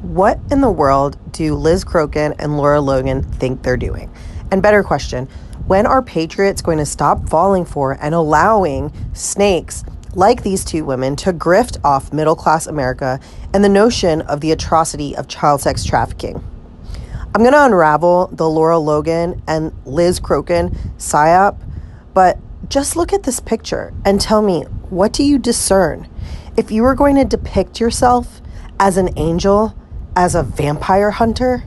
What in the world do Liz Crokin and Lara Logan think they're doing? And better question, when are patriots going to stop falling for and allowing snakes like these two women to grift off middle-class America and the notion of the atrocity of child sex trafficking? I'm going to unravel the Lara Logan and Liz Crokin psyop, but just look at this picture and tell me, what do you discern? If you were going to depict yourself as an angel, as a vampire hunter,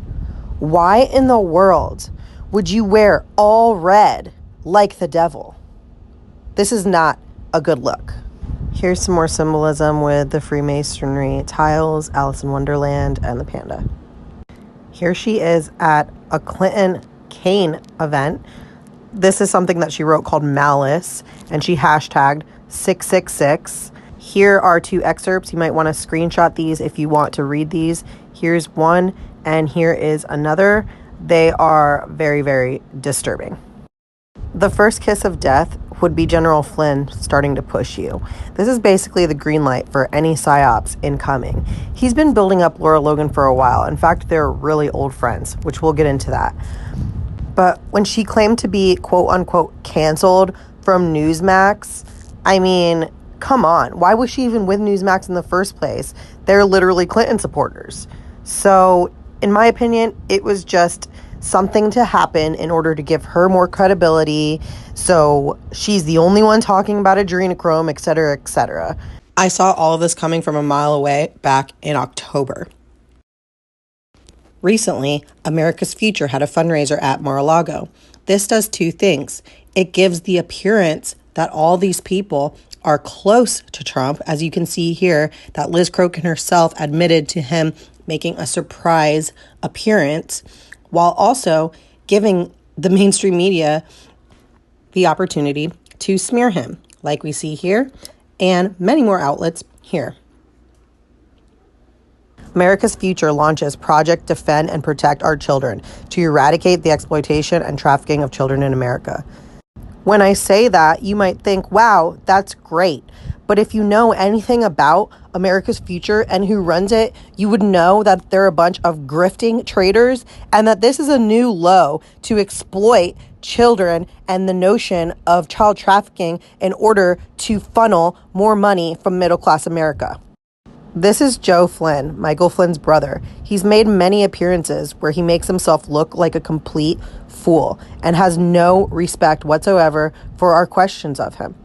why in the world would you wear all red like the devil? This is not a good look. Here's some more symbolism with the Freemasonry tiles, Alice in Wonderland, and the panda. Here she is at a Clinton Kane event. This is something that she wrote called Malice, and she hashtagged 666. Here are two excerpts. You might want to screenshot these if you want to read these. Here's one, and here is another. They are very, very disturbing. The first kiss of death would be General Flynn starting to push you. This is basically the green light for any psyops incoming. He's been building up Lara Logan for a while. In fact, they're really old friends, which we'll get into that. But when she claimed to be quote-unquote canceled from Newsmax, I mean, come on. Why was she even with Newsmax in the first place? They're literally Clinton supporters. So, in my opinion, it was just something to happen in order to give her more credibility. So she's the only one talking about adrenochrome, etc., etc. I saw all of this coming from a mile away back in October. Recently, America's Future had a fundraiser at Mar-a-Lago. This does two things. It gives the appearance that all these people are close to Trump, as you can see here, that Liz Crokin herself admitted to him making a surprise appearance, while also giving the mainstream media the opportunity to smear him, like we see here, and many more outlets here. America's Future launches Project Defend and Protect Our Children to eradicate the exploitation and trafficking of children in America. When I say that, you might think, wow, that's great. But if you know anything about America's Future and who runs it, you would know that they're a bunch of grifting traders and that this is a new low to exploit children and the notion of child trafficking in order to funnel more money from middle-class America. This is Joe Flynn, Michael Flynn's brother. He's made many appearances where he makes himself look like a complete fool and has no respect whatsoever for our questions of him.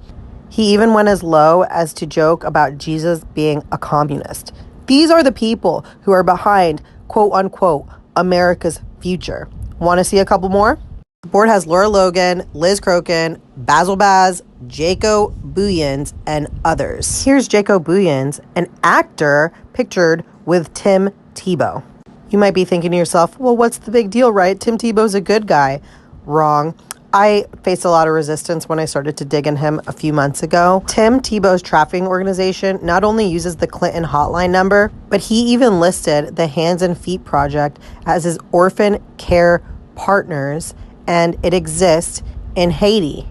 He even went as low as to joke about Jesus being a communist. These are the people who are behind, quote-unquote, America's Future. Want to see a couple more? The board has Lara Logan, Liz Crokin, Basil Baz, Jaco Booyens, and others. Here's Jaco Booyens, an actor pictured with Tim Tebow. You might be thinking to yourself, well, what's the big deal, right? Tim Tebow's a good guy. Wrong. I faced a lot of resistance when I started to dig in him a few months ago. Tim Tebow's trafficking organization not only uses the Clinton hotline number, but he even listed the Hands and Feet Project as his orphan care partners, and it exists in Haiti.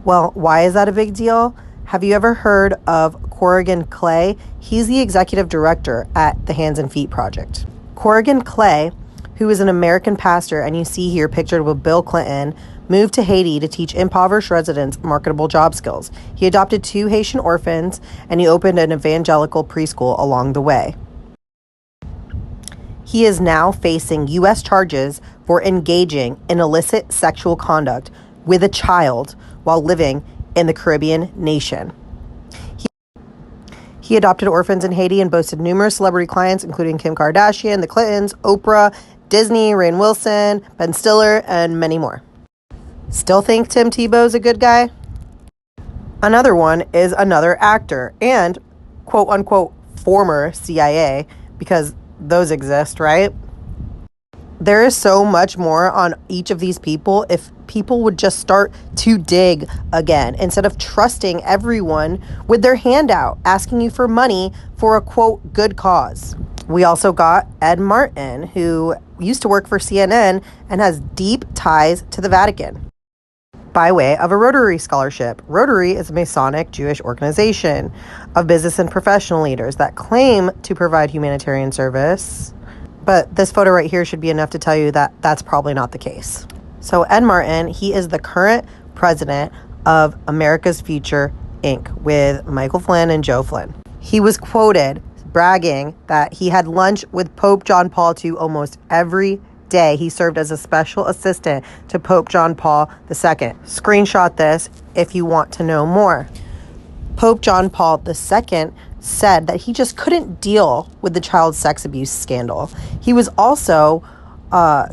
Well, why is that a big deal? Have you ever heard of Corrigan Clay? He's the executive director at the Hands and Feet Project. Corrigan Clay, who is an American pastor, and you see here pictured with Bill Clinton, moved to Haiti to teach impoverished residents marketable job skills. He adopted 2 Haitian orphans, and he opened an evangelical preschool along the way. He is now facing U.S. charges for engaging in illicit sexual conduct with a child while living in the Caribbean nation. He adopted orphans in Haiti and boasted numerous celebrity clients, including Kim Kardashian, the Clintons, Oprah, Disney, Rainn Wilson, Ben Stiller, and many more. Still think Tim Tebow's a good guy? Another one is another actor and quote-unquote former CIA, because those exist, right? There is so much more on each of these people if people would just start to dig again instead of trusting everyone with their hand out, asking you for money for a quote good cause. We also got Ed Martin, who used to work for CNN and has deep ties to the Vatican. by way of a Rotary scholarship. Rotary is a Masonic Jewish organization of business and professional leaders that claim to provide humanitarian service. But this photo right here should be enough to tell you that that's probably not the case. So Ed Martin, he is the current president of America's Future Inc. with Michael Flynn and Joe Flynn. He was quoted bragging that he had lunch with Pope John Paul II almost every day. He served as a special assistant to Pope John Paul II. Screenshot this if you want to know more. Pope John Paul II said that he just couldn't deal with the child sex abuse scandal. He was also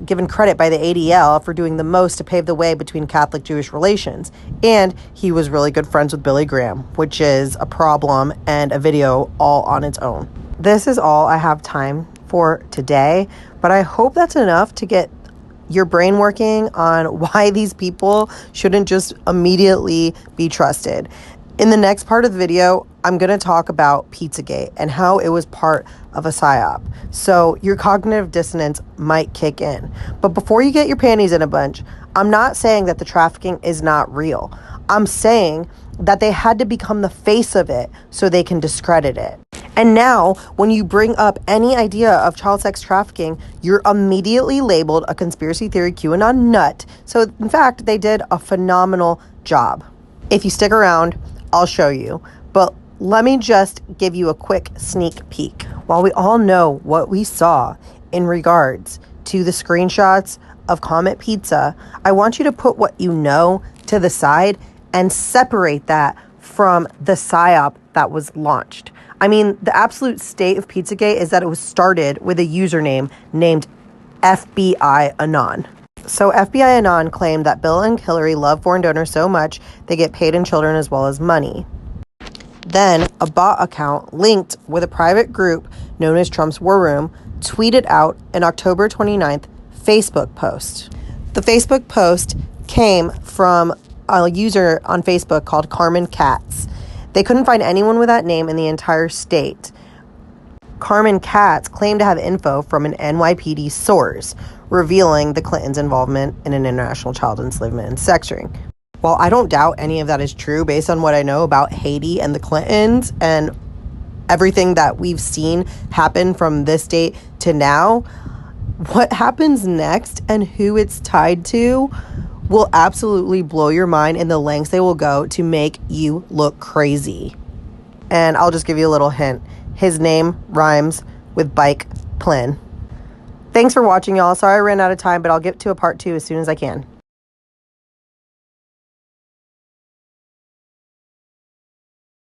given credit by the ADL for doing the most to pave the way between Catholic-Jewish relations. And he was really good friends with Billy Graham, which is a problem and a video all on its own. This is all I have time for today, but I hope that's enough to get your brain working on why these people shouldn't just immediately be trusted. In the next part of the video, I'm going to talk about Pizzagate and how it was part of a psyop. So your cognitive dissonance might kick in. But before you get your panties in a bunch, I'm not saying that the trafficking is not real. I'm saying that they had to become the face of it so they can discredit it. And now, when you bring up any idea of child sex trafficking, you're immediately labeled a conspiracy theory QAnon nut. So in fact, they did a phenomenal job. If you stick around, I'll show you. But let me just give you a quick sneak peek. While we all know what we saw in regards to the screenshots of Comet Pizza, I want you to put what you know to the side and separate that from the psyop that was launched. I mean, the absolute state of Pizzagate is that it was started with a username named FBI Anon. So FBI Anon claimed that Bill and Hillary love foreign donors so much they get paid in children as well as money. Then a bot account linked with a private group known as Trump's War Room tweeted out an October 29th Facebook post. The Facebook post came from a user on Facebook called Carmen Katz. They couldn't find anyone with that name in the entire state. Carmen Katz claimed to have info from an NYPD source revealing the Clintons' involvement in an international child enslavement and sex ring. While I don't doubt any of that is true based on what I know about Haiti and the Clintons and everything that we've seen happen from this date to now, what happens next and who it's tied to will absolutely blow your mind in the lengths they will go to make you look crazy. And I'll just give you a little hint. His name rhymes with bike Flynn. Thanks for watching, y'all. Sorry I ran out of time, but I'll get to a part 2 as soon as I can.